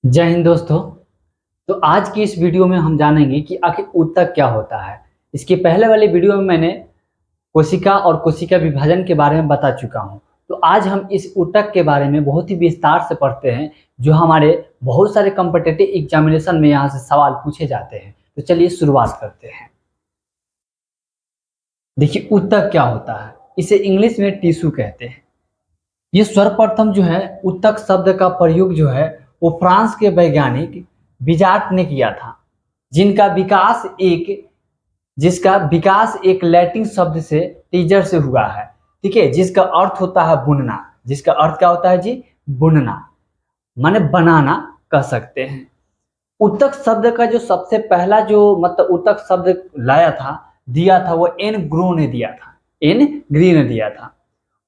जय हिंद दोस्तों। तो आज की इस वीडियो में हम जानेंगे कि आखिर ऊतक क्या होता है। इसके पहले वाले वीडियो में मैंने कोशिका और कोशिका विभाजन के बारे में बता चुका हूं। तो आज हम इस ऊतक के बारे में बहुत ही विस्तार से पढ़ते हैं, जो हमारे बहुत सारे कॉम्पिटिटिव एग्जामिनेशन में यहाँ से सवाल पूछे जाते हैं। तो चलिए शुरुआत करते हैं। देखिए, ऊतक क्या होता है। इसे इंग्लिश में टिश्यू कहते हैं। ये सर्वप्रथम जो है ऊतक शब्द का प्रयोग जो है वो फ्रांस के वैज्ञानिक बिजार्ट ने किया था, जिनका विकास एक जिसका विकास एक लैटिन शब्द से टीजर से हुआ है। ठीक है, जिसका अर्थ होता है बुनना। जिसका अर्थ क्या होता है जी? बुनना, माने बनाना कह सकते हैं। ऊतक शब्द का जो सबसे पहला जो मतलब ऊतक शब्द लाया था, दिया था, वो एन ग्रो ने दिया था। एन ग्री ने दिया था।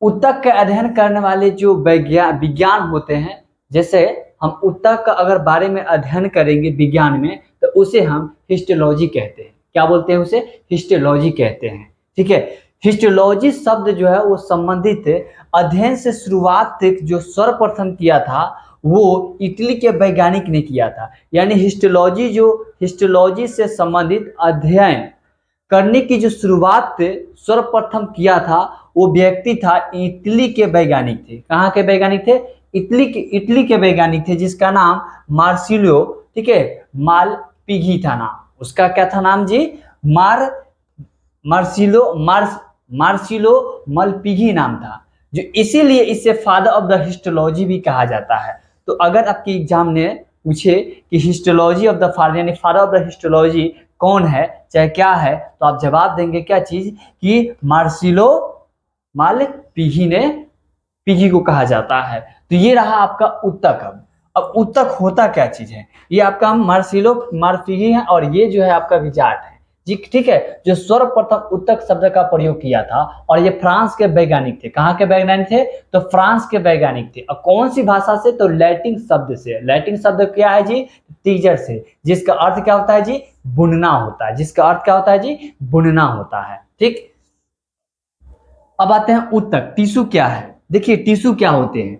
ऊतक का अध्ययन करने वाले जो विज्ञान होते हैं, जैसे हम ऊतक का अगर बारे में अध्ययन करेंगे विज्ञान में, तो उसे हम हिस्टोलॉजी कहते हैं। क्या बोलते हैं? उसे हिस्टोलॉजी कहते हैं। ठीक है, हिस्टोलॉजी शब्द जो है वो संबंधित अध्ययन से शुरुआत जो सर्वप्रथम किया था वो इटली के वैज्ञानिक ने किया था। यानी हिस्टोलॉजी से संबंधित अध्ययन करने की जो शुरुआत सर्वप्रथम किया था वो व्यक्ति था, इटली के वैज्ञानिक थे। कहाँ के वैज्ञानिक थे? इटली के वैज्ञानिक थे, जिसका नाम मार्सिलो, ठीक है, मालपिघी था नाम। उसका क्या था नाम जी? मार्सिलो मलपिघी नाम था, जो इसीलिए इसे फादर ऑफ द हिस्टोलॉजी भी कहा जाता है। तो अगर आपके एग्जाम ने पूछे कि हिस्टोलॉजी ऑफ द फादर यानी फादर ऑफ द हिस्टोलॉजी कौन है, चाहे क्या है, तो आप जवाब देंगे क्या चीज? कि मार्सिलो मालपिघी को कहा जाता है। तो ये रहा आपका ऊतक। अब ऊतक होता क्या चीज है? ये आपका मार्सिलो मालपिघी है और ये जो है आपका विजार्ट है जी। ठीक है, जो सर्वप्रथम ऊतक शब्द का प्रयोग किया था, और ये फ्रांस के वैज्ञानिक थे। कहाँ के वैज्ञानिक थे? तो फ्रांस के वैज्ञानिक थे। और कौन सी भाषा से? तो लैटिन शब्द से। लैटिन शब्द क्या है जी? टीजर से, जिसका अर्थ क्या होता है जी? बुनना होता है। जिसका अर्थ क्या होता है जी? बुनना होता है। ठीक, अब आते हैं ऊतक। टिश्यू क्या है? देखिए, टिश्यू क्या होते हैं?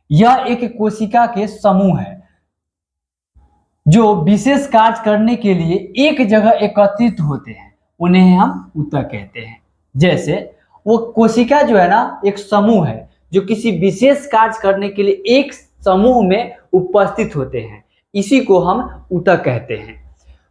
यह एक कोशिका के समूह है जो विशेष कार्य करने के लिए एक जगह एकत्रित होते हैं। उन्हें हम ऊतक कहते हैं। जैसे वो कोशिका जो है ना, एक समूह है जो किसी विशेष कार्य करने के लिए एक समूह में उपस्थित होते हैं। इसी को हम ऊतक कहते हैं।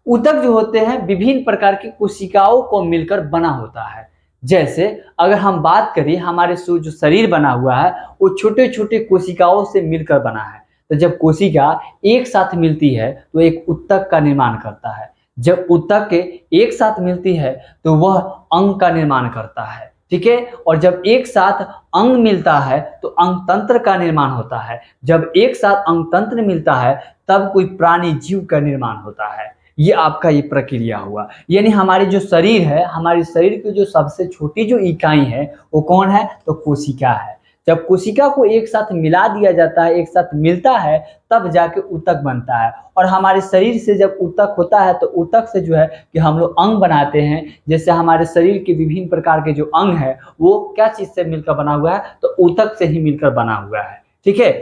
ऊतक जो होते हैं विभिन्न प्रकार की कोशिकाओं को मिलकर बना होता है। जैसे अगर हम बात करें, हमारे जो शरीर बना हुआ है वो छोटे छोटे कोशिकाओं से मिलकर बना है। तो जब कोशिका एक साथ मिलती है तो एक ऊतक का निर्माण करता है। जब ऊतक एक साथ मिलती है तो वह अंग का निर्माण करता है। ठीक है, और जब एक साथ अंग मिलता है तो अंग तंत्र का निर्माण होता है। जब एक साथ अंग तंत्र मिलता है तब कोई प्राणी जीव का निर्माण होता है। ये आपका ये प्रक्रिया हुआ। यानी हमारी जो शरीर है, हमारे शरीर की जो सबसे छोटी जो इकाई है वो कौन है? तो कोशिका है। जब कोशिका को एक साथ मिला दिया जाता है, एक साथ मिलता है, तब जाके ऊतक बनता है। और हमारे शरीर से जब ऊतक होता है तो ऊतक से जो है कि हम लोग अंग बनाते हैं। जैसे हमारे शरीर के विभिन्न प्रकार के जो अंग है वो क्या चीज से मिलकर बना हुआ है? तो ऊतक से ही मिलकर बना हुआ है। ठीक है,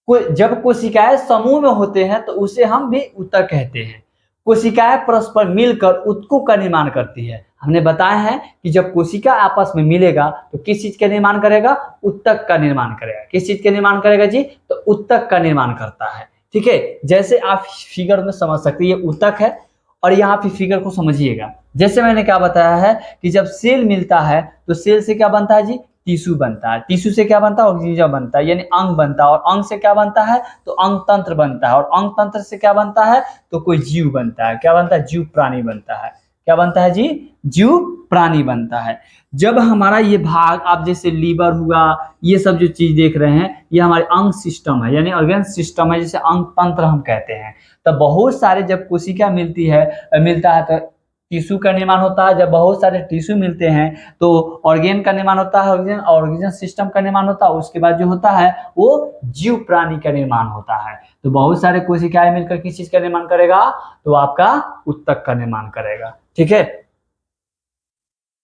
जब कोशिकाएं समूह में होते हैं तो उसे हम भी ऊतक कहते हैं। कोशिकाएं परस्पर मिलकर ऊतकों का निर्माण करती है। हमने बताया है कि जब कोशिका आपस में मिलेगा तो किस चीज का निर्माण करेगा? ऊतक का निर्माण करेगा। किस चीज का निर्माण करेगा जी? तो ऊतक का निर्माण करता है। ठीक है, जैसे आप फिगर में समझ सकते हैं, ये ऊतक है। और यहाँ पे फिगर को समझिएगा। जैसे मैंने क्या बताया है कि जब सेल मिलता है तो सेल से क्या बनता है जी? टिश्यू बनता है। टिश्यू से क्या बनता है? ऑर्गेनिज्म बनता है, यानी अंग बनता है। और अंग से क्या बनता है? तो अंग तंत्र बनता है। और अंग तंत्र से क्या बनता है? तो कोई जीव बनता है। क्या बनता है? जीव प्राणी बनता है। क्या बनता है जी? जीव प्राणी बनता है। जब हमारा ये भाग, आप जैसे लीवर हुआ, ये सब जो चीज देख रहे हैं, ये हमारे अंग सिस्टम है, यानी ऑर्गन सिस्टम है, जिसे अंग तंत्र हम कहते हैं। तो बहुत सारे जब कोशिका मिलता है तो टिश्यू का निर्माण होता है। जब बहुत सारे टिश्यू मिलते हैं तो ऑर्गेन का निर्माण होता है, ऑर्गेन सिस्टम का निर्माण होता है। उसके बाद जो होता है वो जीव प्राणी का निर्माण होता है। तो बहुत सारे कोशिकाएं मिलकर किस चीज का निर्माण करेगा? तो आपका ऊतक का निर्माण करेगा। ठीक है,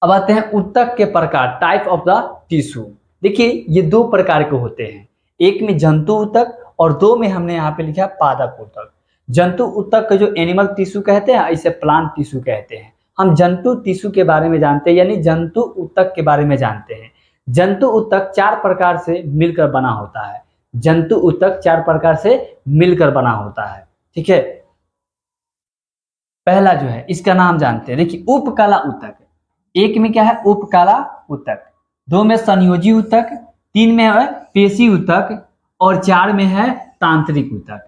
अब आते हैं ऊतक के प्रकार, टाइप ऑफ द टिश्यू। देखिए, ये दो प्रकार के होते हैं। एक में जंतु ऊतक और 2 में हमने यहाँ पे लिखा पादप ऊतक। जंतु ऊतक का जो एनिमल टिश्यू कहते हैं, इसे प्लांट टिश्यू कहते हैं। हम जंतु टिश्यू के बारे में जानते हैं, यानी जंतु ऊतक के बारे में जानते हैं। जंतु ऊतक 4 प्रकार से मिलकर बना होता है। जंतु ऊतक 4 प्रकार से मिलकर बना होता है, ठीक है। पहला जो है इसका नाम जानते हैं, देखिए उपकला ऊतक। 1 में क्या है? उपकला ऊतक, 2 में संयोजी ऊतक, 3 में है पेशी ऊतक और 4 में है तांत्रिक ऊतक,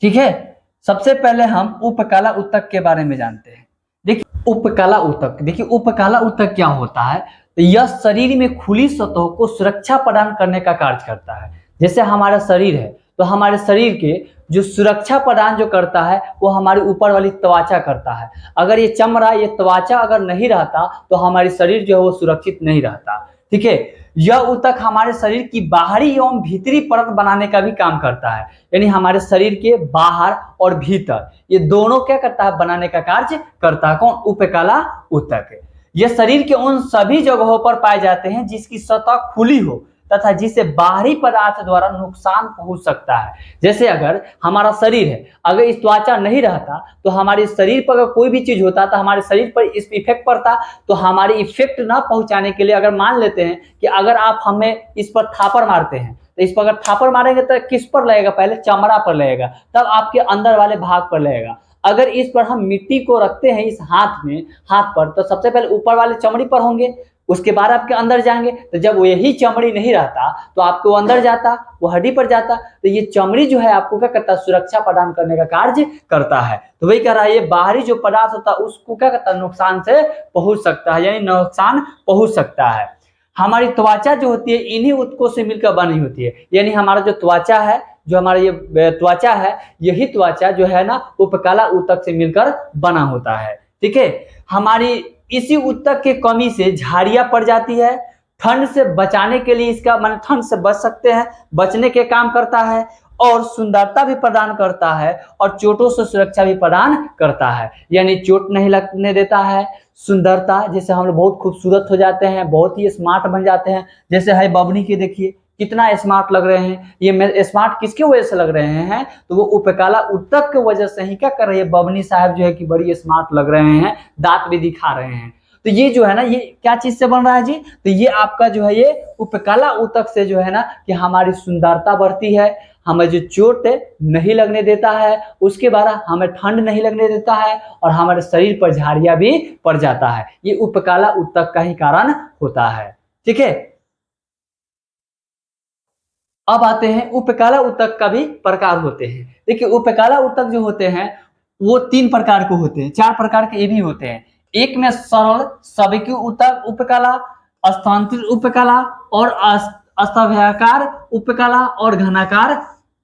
ठीक है। सबसे पहले हम उपकला ऊतक के बारे में जानते हैं। देखिए उपकला ऊतक, देखिए उपकला ऊतक क्या होता है? तो यह शरीर में खुली सतहों को सुरक्षा प्रदान करने का कार्य करता है। जैसे हमारा शरीर है, तो हमारे शरीर के जो सुरक्षा प्रदान जो करता है वो हमारे ऊपर वाली त्वचा करता है। अगर ये चमड़ा, ये त्वचा अगर नहीं रहता तो हमारी शरीर जो है वो सुरक्षित नहीं रहता, ठीक है। यह ऊतक हमारे शरीर की बाहरी एवं भीतरी परत बनाने का भी काम करता है, यानी हमारे शरीर के बाहर और भीतर ये दोनों क्या करता है? बनाने का कार्य करता है। कौन? उपकला ऊतक। यह शरीर के उन सभी जगहों पर पाए जाते हैं जिसकी सतह खुली हो तथा जिसे बाहरी पदार्थ द्वारा नुकसान पहुंच सकता है। जैसे अगर हमारा शरीर है, अगर इस त्वचा नहीं रहता तो हमारे शरीर पर अगर कोई भी चीज होता तो हमारे शरीर पर इस इफेक्ट पड़ता, तो हमारी इफेक्ट ना पहुंचाने के लिए अगर मान लेते हैं कि अगर आप हमें इस पर थापर मारते हैं, तो इस पर अगर थापर मारेंगे तो किस पर लगेगा? पहले चमड़ा पर लगेगा, तब आपके अंदर वाले भाग पर लगेगा। अगर इस पर हम मिट्टी को रखते हैं इस हाथ में, हाथ पर, तो सबसे पहले ऊपर वाले चमड़ी पर होंगे, उसके बाद आपके अंदर जाएंगे। तो जब वो यही चमड़ी नहीं रहता तो आपको अंदर जाता, वो हड्डी पर जाता। तो ये चमड़ी जो है आपको क्या करता है? सुरक्षा प्रदान करने का कार्य करता है। तो वही कह रहा है, ये बाहरी जो पदार्थ होता है उसको क्या करता है? नुकसान से पहुंच सकता है, यानी नुकसान पहुंच सकता है। हमारी त्वचा जो होती है इन्हीं ऊतकों से मिलकर बनी होती है, यानी हमारा जो त्वचा है, जो हमारा ये त्वचा है, यही त्वचा जो है ना उपकला ऊतक से मिलकर बना होता है, ठीक है। हमारी इसी ऊतक के कमी से झाड़ियां पड़ जाती है। ठंड से बचाने के लिए इसका माने ठंड से बच सकते हैं, बचने के काम करता है और सुंदरता भी प्रदान करता है और चोटों से सुरक्षा भी प्रदान करता है, यानी चोट नहीं लगने देता है। सुंदरता, जैसे हम लोग बहुत खूबसूरत हो जाते हैं, बहुत ही स्मार्ट बन जाते हैं। जैसे है बबनी के, देखिए कितना स्मार्ट लग रहे हैं। ये स्मार्ट किसके वजह से लग रहे हैं? तो वो उपकला ऊतक की वजह से ही क्या कर रही है? बबनी साहब जो है कि बड़ी स्मार्ट लग रहे हैं, दांत भी दिखा रहे हैं। तो ये जो है ना, ये क्या चीज से बन रहा है जी? तो ये आपका जो है ये उपकला ऊतक से जो है ना कि हमारी सुंदरता बढ़ती है, हमें जो चोट नहीं लगने देता है, उसके बाद हमें ठंड नहीं लगने देता है और हमारे शरीर पर झाड़ियां भी पड़ जाता है। ये उपकला ऊतक का ही कारण होता है, ठीक है। अब आते हैं उपकला ऊतक का भी प्रकार होते हैं। देखिए उपकला ऊतक जो होते हैं वो 3 प्रकार के होते हैं, 4 प्रकार के ये भी होते हैं। एक में सरल सबिकी ऊतक उपकला, स्थानांतरित उपकला और अस्तव्याकार उपकला और घनाकार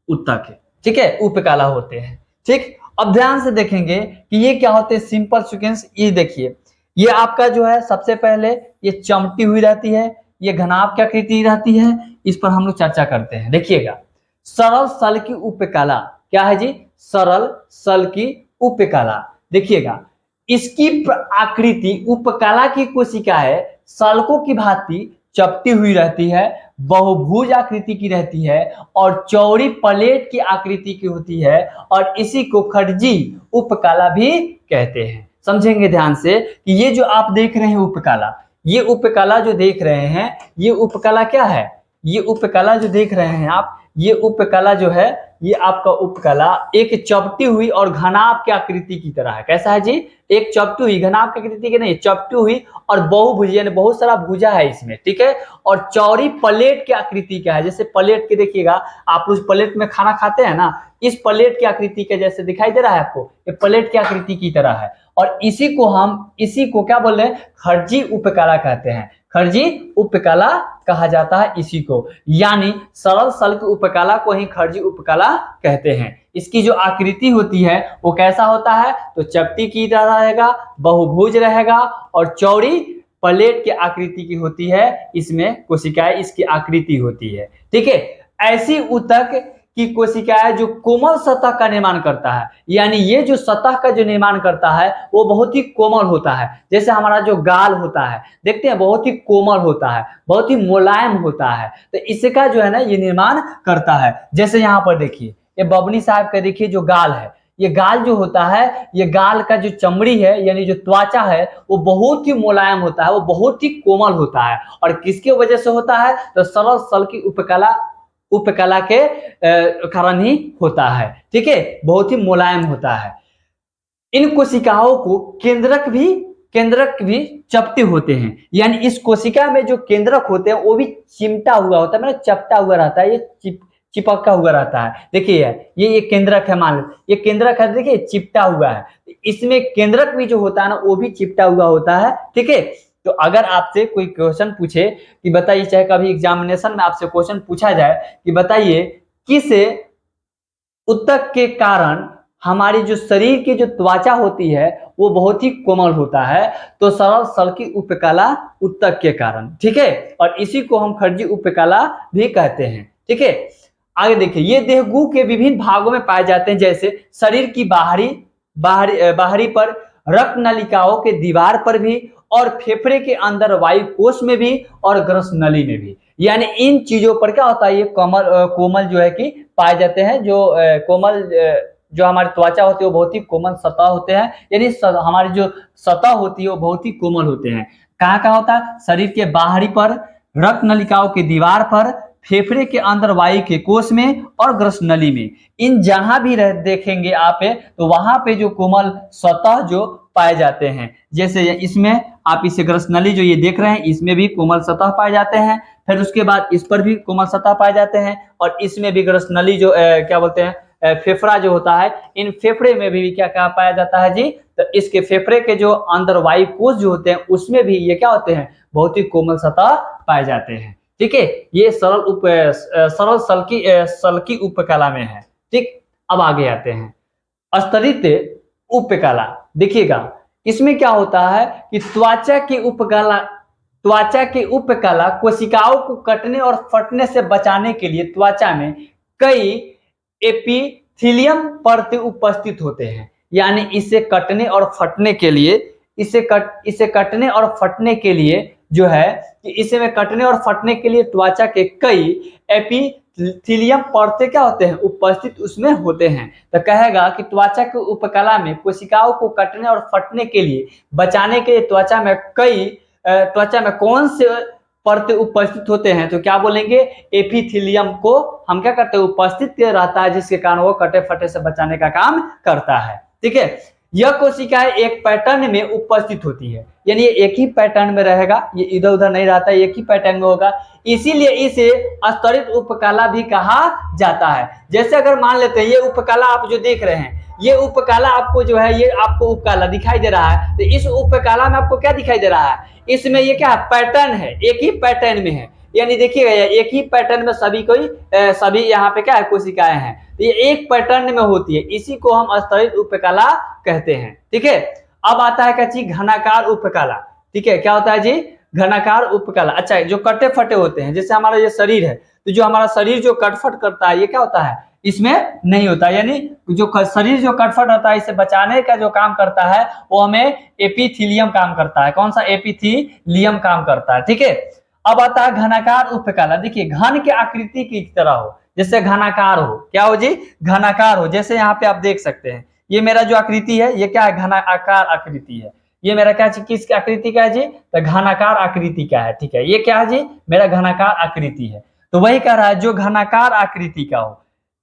ऊतक, ठीक है, उपकला होते हैं, ठीक। अब ध्यान से देखेंगे कि ये क्या होते हैं, सिंपल सीक्वेंस। ये देखिए, ये आपका जो है सबसे पहले ये चमटी हुई रहती है, ये घनाभ की आकृति रहती है, इस पर हम लोग चर्चा करते हैं। देखिएगा, सरल सल की उपकला क्या है जी? सरल सल की उपकला। देखिएगा, इसकी आकृति उपकला की कोशिका है सल्कों की भांति चपटी हुई रहती है, बहुभुज आकृति की रहती है और चौड़ी प्लेट की आकृति की होती है और इसी को खड़जी उपकला भी कहते हैं। समझेंगे ध्यान से कि ये जो आप देख रहे हैं उपकला, ये उपकला जो देख रहे हैं, ये उपकला क्या है? ये उपकला जो देख रहे हैं आप, ये उपकला जो है, ये आपका उपकला एक चपटी हुई और घनाभ की आकृति की तरह है। कैसा है जी? एक चपटी हुई, घनाभ की आकृति की नहीं, चपटी हुई और बहुभुज, यानी बहुत सारा भुजा है इसमें, ठीक है। और चौड़ी प्लेट की आकृति क्या है? जैसे प्लेट के देखिएगा, आप उस प्लेट में खाना खाते हैं ना, इस प्लेट की आकृति के जैसे दिखाई दे रहा है आपको, ये प्लेट की आकृति की तरह है। और इसी को क्या बोल रहे हैं? खड़जी उपकला कहते हैं। खड़जी उपकला कहा जाता है इसी को, यानी सरल सल की उपकला को ही खड़जी उपकला कहते हैं। इसकी जो आकृति होती है वो कैसा होता है? तो चपटी की तरह रहेगा, बहुभुज रहेगा और चौड़ी प्लेट की आकृति की होती है। इसमें कोशिकाएं इसकी आकृति होती है, ठीक है। ऐसी ऊतक की कोशिका है जो कोमल सतह का निर्माण करता है, यानी ये जो सतह का जो निर्माण करता है वो बहुत ही कोमल होता है। जैसे हमारा जो गाल होता है, देखते हैं बहुत ही कोमल होता है, बहुत ही मुलायम होता है, तो इसका जो है ना ये निर्माण करता है। जैसे यहाँ पर देखिए, ये बबनी साहब का देखिए जो गाल है, ये गाल जो होता है, ये गाल का जो चमड़ी है यानी जो त्वचा है वो बहुत ही मुलायम होता है, वो बहुत ही कोमल होता है। और किसके वजह से होता है? तो सरल सल की उपकला के कारण ही होता है। ठीक है, बहुत ही मुलायम होता है। इन कोशिकाओं को केंद्रक भी चपटे होते हैं, यानी इस कोशिका में जो केंद्रक होते हैं वो भी चिमटा हुआ होता है, मतलब चपटा हुआ रहता है, ये चिपका हुआ रहता है। देखिए ये केंद्रक है, मान लो ये केंद्रक है, देखिए चिपटा हुआ है। इसमें केंद्रक भी जो होता है ना वो भी चिपटा हुआ होता है। ठीक है, तो अगर आपसे कोई क्वेश्चन पूछे कि बताइए, चाहे कभी एग्जामिनेशन में आपसे क्वेश्चन पूछा जाए कि बताइए किस ऊतक के कारण हमारी जो शरीर की जो त्वचा होती है वो बहुत ही कोमल होता है, तो सरल सल की उपकला ऊतक के कारण। ठीक है, और इसी को हम खरजी उपकला भी कहते हैं। ठीक है, आगे देखिए, ये देहगू के विभिन्न भागों में पाए जाते हैं, जैसे शरीर की बाहरी पर, रक्त नलिकाओं के दीवार पर भी, और फेफड़े के अंदर वायु कोष में भी, और ग्रस नली में भी। यानी इन चीजों पर क्या होता है, ये कोमल जो है कि पाए जाते हैं। जो कोमल जो हमारी त्वचा होती है वो बहुत ही कोमल सतह होते हैं, यानी हमारी जो सतह होती है वो बहुत ही कोमल होते हैं। कहाँ कहाँ होता है? शरीर के बाहरी पर, रक्त नलिकाओं के दीवार पर, फेफड़े के अंदर वायु के कोष में, और ग्रस नली में। इन जहां भी देखेंगे आप तो वहां पे जो कोमल सतह जो पाए जाते हैं, जैसे इसमें आप इसे ग्रस नली जो ये देख रहे हैं इसमें भी कोमल सतह पाए जाते हैं, फिर उसके बाद इस पर भी कोमल सतह पाए जाते हैं, और इसमें भी ग्रस नली जो क्या बोलते हैं फेफड़ा जो होता है, इन फेफड़े में भी क्या क्या पाया जाता है जी? तो इसके फेफड़े के जो अंदर वायु कोष जो होते हैं उसमें भी ये क्या होते हैं? बहुत ही कोमल सतह पाए जाते हैं। ठीक है, ये सरल सल्की उपकला में है। ठीक, अब आगे आते हैं स्तरित उपकला। देखिएगा इसमें क्या होता है कि त्वचा की उपकला कोशिकाओं को कटने और फटने से बचाने के लिए त्वचा में कई एपिथेलियम परतें उपस्थित होते हैं। यानी इसे कटने और फटने के लिए जो है कि इसे में कटने और फटने के लिए त्वचा के कई एपिथेलियम परतें क्या होते हैं? उपस्थित उसमें होते हैं। तो कहेगा कि त्वचा के उपकला में कोशिकाओं को कटने और फटने के लिए बचाने के लिए त्वचा में कौन से परतें उपस्थित होते हैं? तो क्या बोलेंगे? एपिथेलियम को हम क्या करते हैं? उपस्थित रहता है, जिसके कारण वो कटे फटे से बचाने का काम करता है। ठीक है, यह कोशिकाएं एक पैटर्न में उपस्थित होती है, यानी ये एक ही पैटर्न में रहेगा, ये इधर उधर नहीं रहता, एक ही पैटर्न में होगा, इसीलिए इसे स्तरित उपकला भी कहा जाता है। जैसे अगर मान लेते हैं ये उपकला आप जो देख रहे हैं, ये उपकला आपको जो है ये आपको उपकला दिखाई दे रहा है, तो इस उपकला में आपको क्या दिखाई दे रहा है? इसमें ये क्या है? पैटर्न है, एक ही पैटर्न में है, यानी देखिएगा एक ही पैटर्न में सभी यहाँ पे क्या है? कोशिकाएं हैं, तो ये एक पैटर्न में होती है, इसी को हम स्तरित उपकला कहते हैं। ठीक है, अब आता है क्या चीज? घनाकार उपकला। ठीक है, क्या होता है जी? घनाकार उपकला। अच्छा, जो कटे फटे होते हैं, जैसे हमारा ये शरीर है, तो जो हमारा शरीर जो कटफट करता है ये क्या होता है? इसमें नहीं होता, यानी जो शरीर जो कटफट होता है इसे बचाने का जो काम करता है वो हमें एपिथेलियम काम करता है। कौन सा? एपिथेलियम काम करता है। ठीक है, अब आता है घनाकार उपकला। देखिए घन के आकृति की तरह हो, जैसे घनाकार हो, क्या हो जी? घनाकार हो। जैसे यहाँ पे आप देख सकते हैं ये मेरा जो आकृति है ये क्या है? घनाकार आकृति है। ये मेरा क्या किस आकृति का है जी? तो घनाकार आकृति का है। ठीक है, ये क्या है जी? मेरा घनाकार आकृति है। तो वही कह रहा है जो घनाकार आकृति का हो,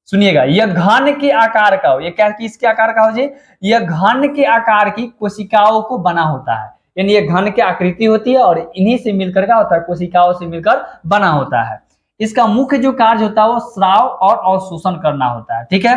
सुनिएगा, यह घन के आकार का हो। ये क्या किसके आकार का हो जी? यह घन के आकार की कोशिकाओं को बना होता है, यानी ये घन की आकृति होती है और इन्हीं से मिलकर क्या होता है? कोशिकाओं से मिलकर बना होता है। इसका मुख्य जो कार्य होता है वो स्राव और अवशोषण करना होता है। ठीक है,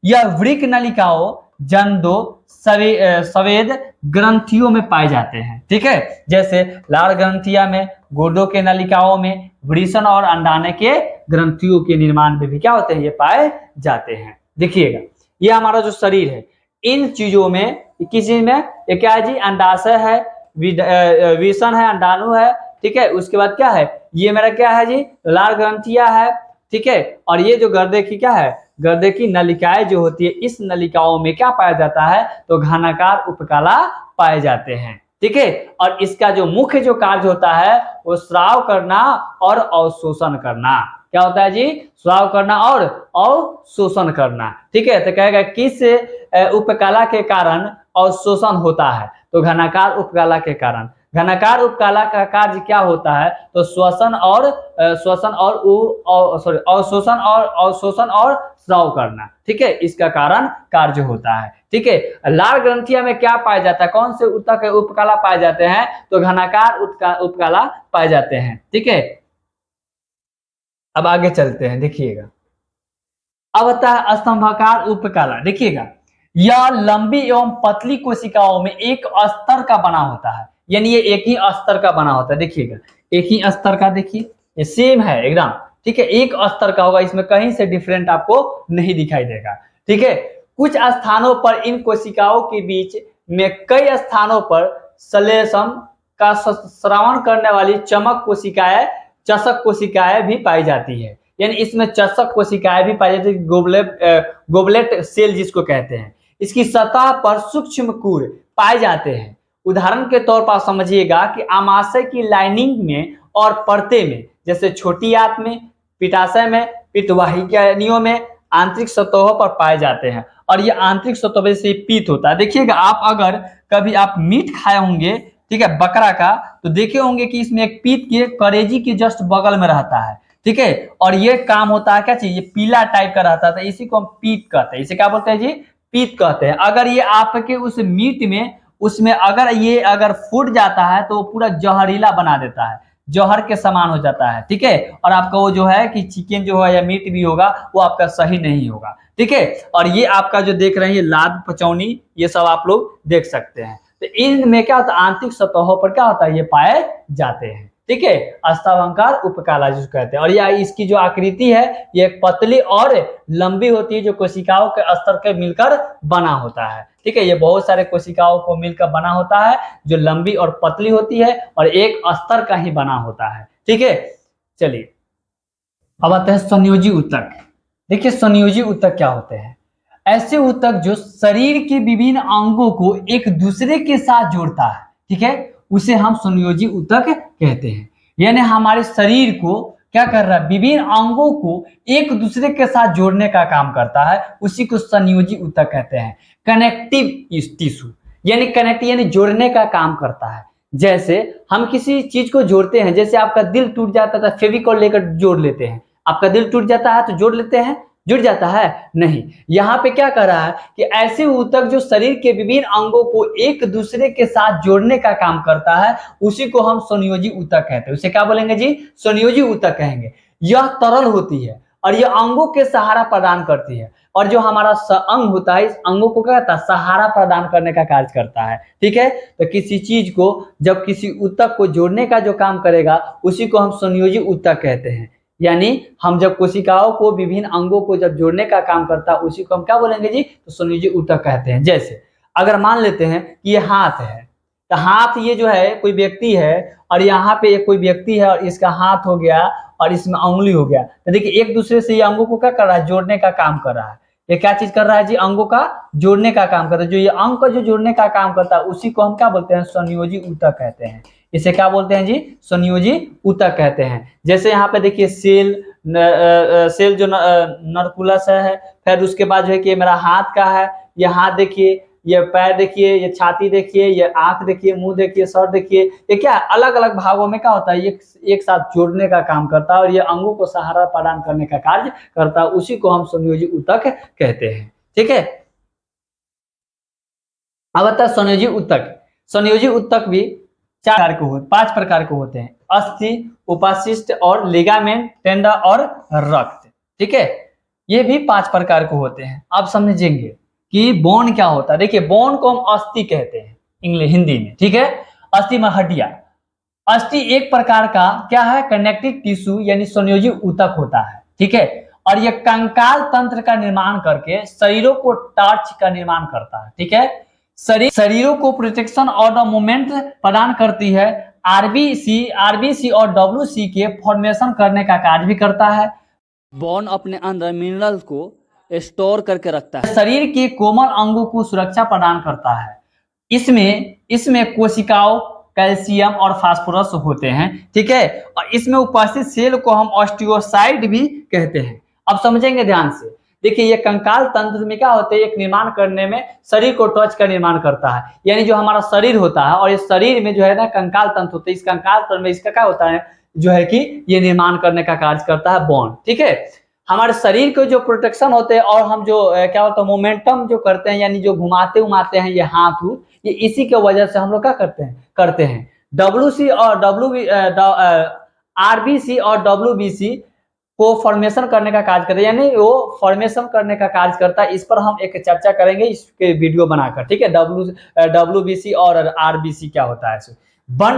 यह वृक्क नलिकाओं, जंदो, संवेद ग्रंथियों में पाए जाते हैं। ठीक है, जैसे लाल ग्रंथिया में, गुर्दों के नलिकाओं में, वृषण और अंडाशय के ग्रंथियों के निर्माण में भी क्या होते हैं? ये पाए जाते हैं। देखिएगा ये हमारा जो शरीर है, इन चीजों में किस चीज में? ये क्या है जी? अंडाशय है, वृषण है, अंडाणु है। ठीक है, उसके बाद क्या है? ये मेरा क्या है जी? लाल ग्रंथिया है, ठीक है। और ये जो गर्दे की क्या है, गर्दे की नलिकाएं जो होती है, इस नलिकाओं में क्या पाया जाता है, तो घनाकार उपकला पाए जाते हैं, ठीक है। और इसका जो मुख्य जो कार्य होता है वो स्राव करना और अवशोषण करना। क्या होता है जी, स्राव करना और अवशोषण करना, ठीक है। तो कहेगा किस उपकला के कारण अवशोषण होता है, तो घनाकार उपकला के कारण। घनाकार उपकला का कार्य क्या होता है, तो अवशोषण और अवशोषण और स्राव करना, ठीक है, इसका कारण कार्य होता है, ठीक है। लाल ग्रंथिया में क्या पाया जाता है, कौन से ऊतक उपकला पाए जाते हैं, तो घनाकार उपकला पाए जाते हैं, ठीक है। अब आगे चलते हैं, देखिएगा। अब आता है स्तंभाकार उपकला। देखिएगा, यह लंबी एवं पतली कोशिकाओं में एक अस्तर का बना होता है, यानी ये एक ही अस्तर का बना होता है। देखिएगा, एक ही अस्तर का, देखिए ये सेम है एकदम, ठीक है, एक अस्तर का होगा, इसमें कहीं से डिफरेंट आपको नहीं दिखाई देगा, ठीक है। कुछ स्थानों पर इन कोशिकाओं के बीच में कई स्थानों पर श्लेष्म का स्रावन करने वाली चषक कोशिकाएं भी पाई जाती है, यानी इसमें चषक कोशिकाएं भी पाई जाती है, गोबलेट सेल जिसको कहते हैं। इसकी सतह पर सूक्ष्म कूर पाए जाते हैं। उदाहरण के तौर पर समझिएगा कि आमाशय की लाइनिंग में और परते में, जैसे छोटी आंत में, पिटाशय में, पित्तवाहिनियों में, आंतरिक सतहों पर पाए जाते हैं। और ये आंतरिक सतहों से पीत होता है। देखिएगा, आप अगर कभी आप मीट खाए होंगे, ठीक है, बकरा का, तो देखे होंगे कि इसमें एक पीत के करेजी के जस्ट बगल में रहता है, ठीक है। और ये काम होता है क्या चीज, ये पीला टाइप का रहता था, इसी को हम पीत कहते हैं। इसे क्या बोलते हैं जी, पीत कहते हैं। अगर ये आपके उस मीट में उसमें अगर फूट जाता है तो पूरा जहरीला बना देता है, जहर के समान हो जाता है, ठीक है। और आपका वो जो है कि चिकन जो है या मीट भी होगा वो आपका सही नहीं होगा, ठीक है। और ये आपका जो देख रहे हैं लाद पचौनी, ये सब आप लोग देख सकते हैं। तो इनमें क्या होता है, आंतरिक सतहों पर क्या होता है, ये पाए जाते हैं, ठीक है। स्तंभाकार उपकला जिसको कहते हैं। और यह इसकी जो आकृति है ये पतली और लंबी होती है, जो कोशिकाओं के स्तर के मिलकर बना होता है, ठीक है। ये बहुत सारे कोशिकाओं को मिलकर बना होता है, जो लंबी और पतली होती है और एक स्तर का ही बना होता है, ठीक है। चलिए अब आते हैं संयोजी ऊतक। देखिए, संयोजी ऊतक क्या होते हैं, ऐसे ऊतक जो शरीर के विभिन्न अंगों को एक दूसरे के साथ जोड़ता है, ठीक है, उसे हम संयोजी ऊतक कहते हैं। यानी हमारे शरीर को क्या कर रहा है, विभिन्न अंगों को एक दूसरे के साथ जोड़ने का काम करता है, उसी को संयोजी ऊतक कहते हैं। कनेक्टिव टिश्यू, यानी कनेक्टिव यानी जोड़ने का काम करता है। जैसे हम किसी चीज को जोड़ते हैं, जैसे आपका दिल टूट जाता है, फेविकॉल लेकर जोड़ लेते हैं। आपका दिल टूट जाता है तो जोड़ लेते हैं, जुड़ जाता है नहीं। यहाँ पे क्या कर रहा है कि ऐसे ऊतक जो शरीर के विभिन्न अंगों को एक दूसरे के साथ जोड़ने का काम करता है, उसी को हम संयोजी ऊतक कहते हैं। उसे क्या बोलेंगे जी, संयोजी ऊतक कहेंगे। यह तरल होती है और यह अंगों के सहारा प्रदान करती है, और जो हमारा अंग होता है, इस अंगों को क्या कहता है, सहारा प्रदान करने का कार्य करता है, ठीक है। तो किसी चीज को जब किसी ऊतक को जोड़ने का जो काम करेगा, उसी को हम संयोजी ऊतक कहते हैं। यानी हम जब कोशिकाओं को विभिन्न अंगों को जब जोड़ने का काम करता है, उसी को हम क्या बोलेंगे जी, तो संयोजी ऊतक कहते हैं। जैसे अगर मान लेते हैं कि ये हाथ है, तो हाथ ये जो है कोई व्यक्ति है, और यहाँ पे कोई व्यक्ति है और इसका हाथ हो गया और इसमें उंगली हो गया, तो देखिए एक दूसरे से ये अंगों को क्या कर रहा है, जोड़ने का काम कर रहा है। ये क्या चीज कर रहा है जी, अंगों का जोड़ने का काम करता है। जो ये अंग का जो जोड़ने का काम करता है, उसी को हम क्या बोलते हैं, संयोजी ऊतक कहते हैं। इसे क्या बोलते हैं जी, संयोजी ऊतक कहते हैं। जैसे यहाँ पे देखिए सेल जो नरकुलस है, फिर उसके बाद जो है कि मेरा हाथ का है, ये हाथ देखिए, ये पैर देखिए, ये छाती देखिए, ये आंख देखिए, मुंह देखिए, सर देखिए, ये क्या अलग अलग भागों में क्या होता है, ये एक साथ जोड़ने का काम करता है और ये अंगों को सहारा प्रदान करने का कार्य करता है, उसी को हम संयोजी ऊतक कहते हैं, ठीक है। अब आता है संयोजी ऊतक। संयोजी ऊतक भी 5 प्रकार के होते हैं, अस्थि, उपाशिष्ट और लिगामेंट, टेंडर और रक्त, ठीक है। ये भी 5 प्रकार के होते हैं। अब समझेंगे कि बोन क्या होता है। देखिए, बोन को हम अस्थि कहते हैं हिंदी में, ठीक है। अस्थि में हड्डियां। अस्थि एक प्रकार का क्या है, कनेक्टिव टिश्यू यानी संयोजी ऊतक होता है, ठीक है। और यह कंकाल तंत्र का निर्माण करके शरीरों को टार्च का निर्माण करता है, ठीक है। शरीरों को प्रोटेक्शन और द मूवमेंट प्रदान करती है। आरबीसी और डब्ल्यूसी के फॉर्मेशन करने का कार्य भी करता है। बोन अपने अंदर मिनरल्स को स्टोर करके रखता है। शरीर के कोमल अंगों को सुरक्षा प्रदान करता है। इसमें इसमें कोशिकाओं, कैल्शियम और फास्फोरस होते हैं, ठीक है। और इसमें उपस्थित सेल को हम ऑस्टियोसाइट भी कहते हैं। अब समझेंगे ध्यान से। देखिए, ये कंकाल तंत्र में क्या होते हैं, एक निर्माण करने में शरीर को टच का निर्माण करता है। यानी जो हमारा शरीर होता है और इस शरीर में जो है ना कंकाल तंत्र होते हैं, इस कंकाल तंत्र में इसका क्या होता है, जो है कि ये निर्माण करने का कार्य करता है बोन, ठीक है। हमारे शरीर के जो प्रोटेक्शन होते हैं और हम जो क्या होता है मोमेंटम जो करते हैं, यानी जो घुमाते उमाते हैं ये हाथ, ये इसी के वजह से हम लोग क्या करते हैं। डब्ल्यूसी और आरबीसी और डब्ल्यूबीसी को फॉर्मेशन करने का कार्य करते हैं, यानी वो फॉर्मेशन करने का कार्य करता है। इस पर हम एक चर्चा करेंगे इसके वीडियो बनाकर, ठीक है। डब्ल्यूबीसी और आरबीसी क्या होता है।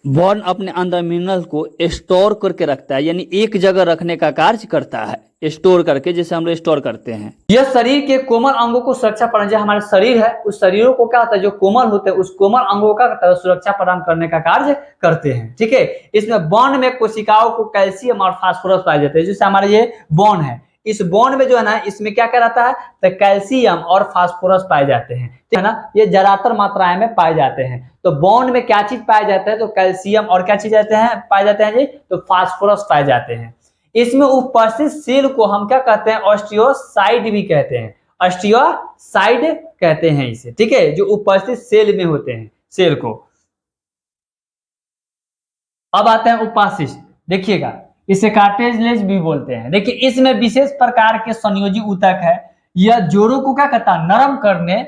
बोन अपने अंदर मिनरल्स को स्टोर करके रखता है, यानी एक जगह रखने का कार्य करता है, स्टोर करके, जैसे हम लोग स्टोर करते हैं। यह शरीर के कोमल अंगों को सुरक्षा प्रदान, जो हमारा शरीर है उस शरीरों को क्या होता है, जो कोमल होते हैं उस कोमल अंगों का सुरक्षा प्रदान करने का कार्य करते हैं, ठीक है। इसमें बोन में कोशिकाओं को कैल्शियम और फास्फोरस पाए जाते हैं। जैसे हमारे ये बोन है, इस बोन में जो है ना, इसमें क्या क्या रहता है, तो कैल्शियम और फास्फोरस पाए जाते हैं, ठीक है ना। ये ज्यादातर मात्राएं में पाए जाते हैं। तो बोन में क्या चीज पाए जाते हैं, तो कैल्शियम और क्या चीज पाए जाते हैं जी, तो फास्फोरस पाए जाते हैं। इसमें उपस्थित सेल को हम क्या कहते हैं, ऑस्टियोसाइट भी कहते हैं। ऑस्टियोसाइट कहते हैं इसे, ठीक है, जो उपस्थित सेल में होते हैं, सेल को। अब आते हैं उपाशिष्ट। देखिएगा, इसे कार्टिलेज भी बोलते हैं। देखिए, इसमें विशेष प्रकार के संयोजी ऊतक है। यह जोड़ों को क्या कहता है, नरम करने,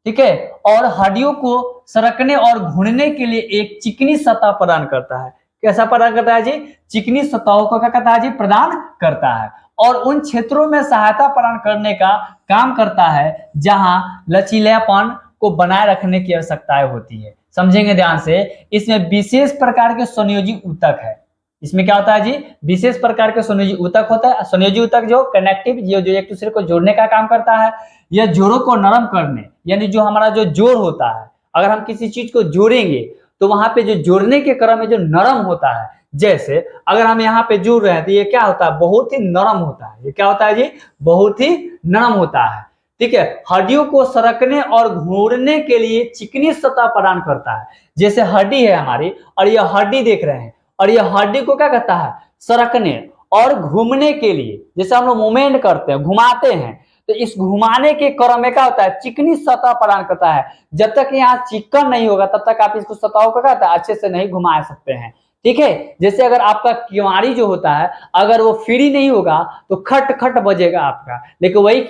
ठीक है, और हड्डियों को सरकने और घूमने के लिए एक चिकनी सतह प्रदान करता है। कैसा प्रदान करता है जी, चिकनी सतहों को क्या कहता है जी, प्रदान करता है। और उन क्षेत्रों में सहायता प्रदान करने का काम करता है जहां लचीलापन को बनाए रखने की आवश्यकता होती है। समझेंगे ध्यान से। इसमें विशेष प्रकार के संयोजी ऊतक है। इसमें क्या होता है जी, विशेष प्रकार के संयोजी ऊतक होता है। संयोजी ऊतक जो कनेक्टिव, जो एक दूसरे को जोड़ने का काम करता है। यह जोड़ों को नरम करने, यानी जो हमारा जो जोड़ होता है, अगर हम किसी चीज को जोड़ेंगे तो वहां पे जो जोड़ने के क्रम में जो नरम होता है, जैसे अगर हम यहाँ पे जोड़ रहे हैं तो ये क्या होता है, बहुत ही नरम होता है। ये क्या होता है जी, बहुत ही नरम होता है, ठीक है। हड्डियों को सरकने और घूरने के लिए चिकनी सतह प्रदान करता है। जैसे हड्डी है हमारी, और यह हड्डी देख रहे हैं, और यह हड्डी को क्या कहता है, सरकने और घूमने के लिए, जैसे हम लोग मूवमेंट करते हैं, घुमाते हैं, तो इस घुमाने के क्रम में क्या होता है, चिकनी सतह प्रदान करता है। जब तक यहाँ चिकन नहीं होगा तब तक आप इसको सतहों को क्या होता है, अच्छे से नहीं घुमा सकते हैं, ठीक है। जैसे अगर आपका किवाड़ी जो होता है, अगर वो फ्री नहीं होगा तो खट खट बजेगा आपका, लेकिन वही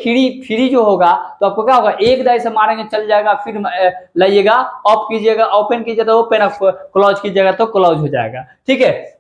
फ्री जो होगा तो आपको क्या होगा, एक दाई से मारेंगे चल जाएगा, फिर लाइएगा, ऑफ कीजिएगा, ओपन कीजिएगा तो ओपन, क्लोज कीजिएगा तो क्लोज हो जाएगा, ठीक है।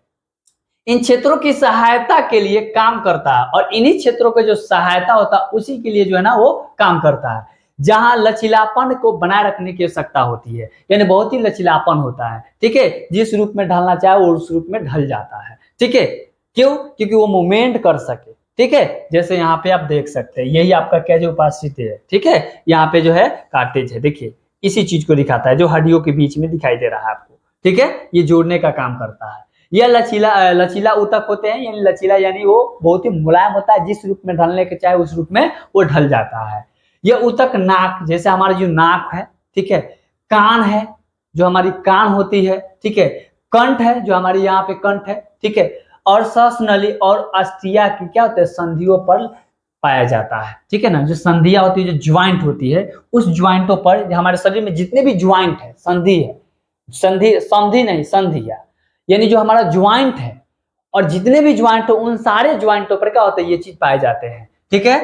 इन क्षेत्रों की सहायता के लिए काम करता है, और इन्हीं क्षेत्रों के जो सहायता होता है उसी के लिए जो है ना वो काम करता है। जहां लचीलापन को बनाए रखने की आवश्यकता होती है, यानी बहुत ही लचीलापन होता है, ठीक है। जिस रूप में ढलना चाहे वो उस रूप में ढल जाता है, ठीक है। क्यों, क्योंकि वो मूवमेंट कर सके, ठीक है। जैसे यहाँ पे आप देख सकते हैं, यही आपका क्या जो उपास्थिति है, ठीक है। यहाँ पे जो है कार्टेज है, देखिए इसी चीज को दिखाता है जो हड्डियों के बीच में दिखाई दे रहा है आपको, ठीक है। ये जोड़ने का काम करता है। यह लचीला ऊतक होते हैं, यानी लचीला यानी वो बहुत ही मुलायम होता है, जिस रूप में ढलने के चाहे उस रूप में वो ढल जाता है। यह ऊतक नाक, जैसे हमारा जो नाक है, ठीक है, कान है जो हमारी कान होती है, ठीक है, कंठ है जो हमारी यहाँ पे कंठ है, ठीक है, और श्वासनली और अस्थिया की क्या होते हैं, संधियों पर पाया जाता है, ठीक है ना। जो संधियां होती है, जो ज्वाइंट होती है, उस ज्वाइंटों पर हमारे शरीर में जितने भी ज्वाइंट है, संधि है, संधि नहीं, संधिया, यानी जो हमारा ज्वाइंट है, और जितने भी ज्वाइंट हो उन सारे ज्वाइंटों पर क्या होता है, ये चीज पाए जाते हैं, ठीक है।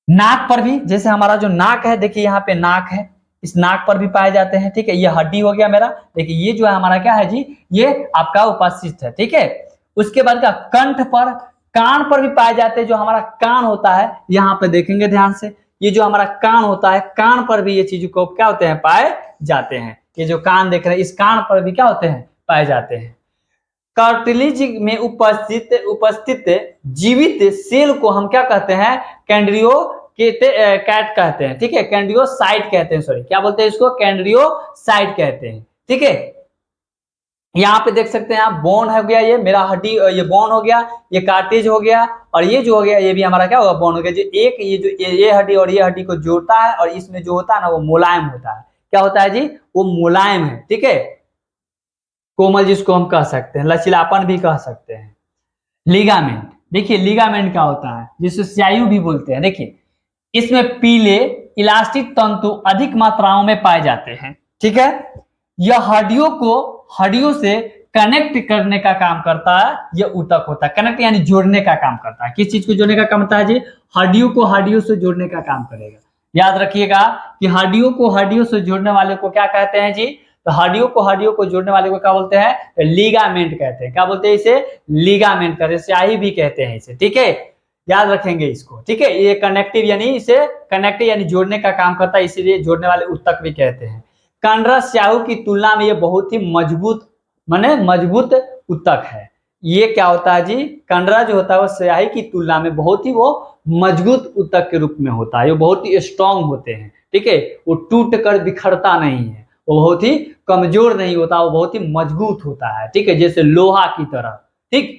नाक पर भी, जैसे हमारा जो नाक है, देखिए यहाँ पे नाक है, इस नाक पर भी पाए जाते हैं, ठीक है। ये हड्डी हो गया मेरा, देखिए ये जो है हमारा क्या है जी, ये आपका उपाशिष्ट है, ठीक है। उसके बाद का कंठ पर, कान पर भी पाए जाते हैं, जो हमारा कान होता है, यहाँ पे देखेंगे ध्यान से, ये जो हमारा कान होता है, कान पर भी ये चीज को क्या होते हैं, पाए जाते हैं। ये जो कान देख रहे हैं, इस कान पर भी क्या होते हैं, पाए जाते हैं। कार्टिलेज में उपस्थित जीवित सेल को हम क्या कहते हैं, कैट कहते हैं, ठीक है, कैंड्रियोसाइट कहते हैं, सॉरी क्या बोलते हैं इसको, कैंड्रियोसाइट कहते हैं, ठीक है। यहाँ पे देख सकते हैं आप, बोन हो गया, ये मेरा हड्डी, ये बोन हो गया, ये कार्टेज हो गया, और ये जो हो गया ये भी हमारा क्या होगा, बोन हो गया। जो एक ये जो ये हड्डी और ये हड्डी को जोड़ता है, और इसमें जो होता है ना वो मुलायम होता है। क्या होता है जी, वो मुलायम है, ठीक है, कोमल जिसको हम कह सकते हैं, लचीलापन भी कह सकते हैं। लिगामेंट, देखिए लिगामेंट क्या होता है, जिसे स्नायु भी बोलते हैं। देखिए इसमें पीले इलास्टिक तंतु अधिक मात्राओं में पाए जाते हैं, ठीक है। यह हड्डियों को हड्डियों से कनेक्ट करने का काम करता है, यह ऊतक होता है। कनेक्ट यानी जोड़ने का काम करता है। किस चीज को जोड़ने का काम करता है जी, हड्डियों को हड्डियों से जोड़ने का काम करेगा। याद रखिएगा कि हड्डियों को हड्डियों से जोड़ने वाले को क्या कहते हैं जी, तो हड्डियों को हड्डियों को जोड़ने वाले को क्या बोलते हैं, लिगामेंट कहते हैं। क्या बोलते हैं इसे, लिगामेंट कहते हैं, स्याही भी कहते हैं इसे, ठीक है, याद रखेंगे इसको, ठीक है। ये कनेक्टिव यानी इसे कनेक्टिव यानी जोड़ने का काम करता है, इसीलिए जोड़ने वाले ऊतक भी कहते हैं। कंडरा स्याहू की तुलना में ये बहुत ही मजबूत माने मजबूत ऊतक है। ये क्या होता है जी, कंडरा जो होता है वो स्याही की तुलना में बहुत ही वो मजबूत ऊतक के रूप में होता है। ये बहुत ही स्ट्रांग होते हैं, ठीक है, वो टूट कर बिखरता नहीं है, वो बहुत ही कमजोर नहीं होता, वो बहुत ही मजबूत होता है, ठीक है, जैसे लोहा की तरह, ठीक।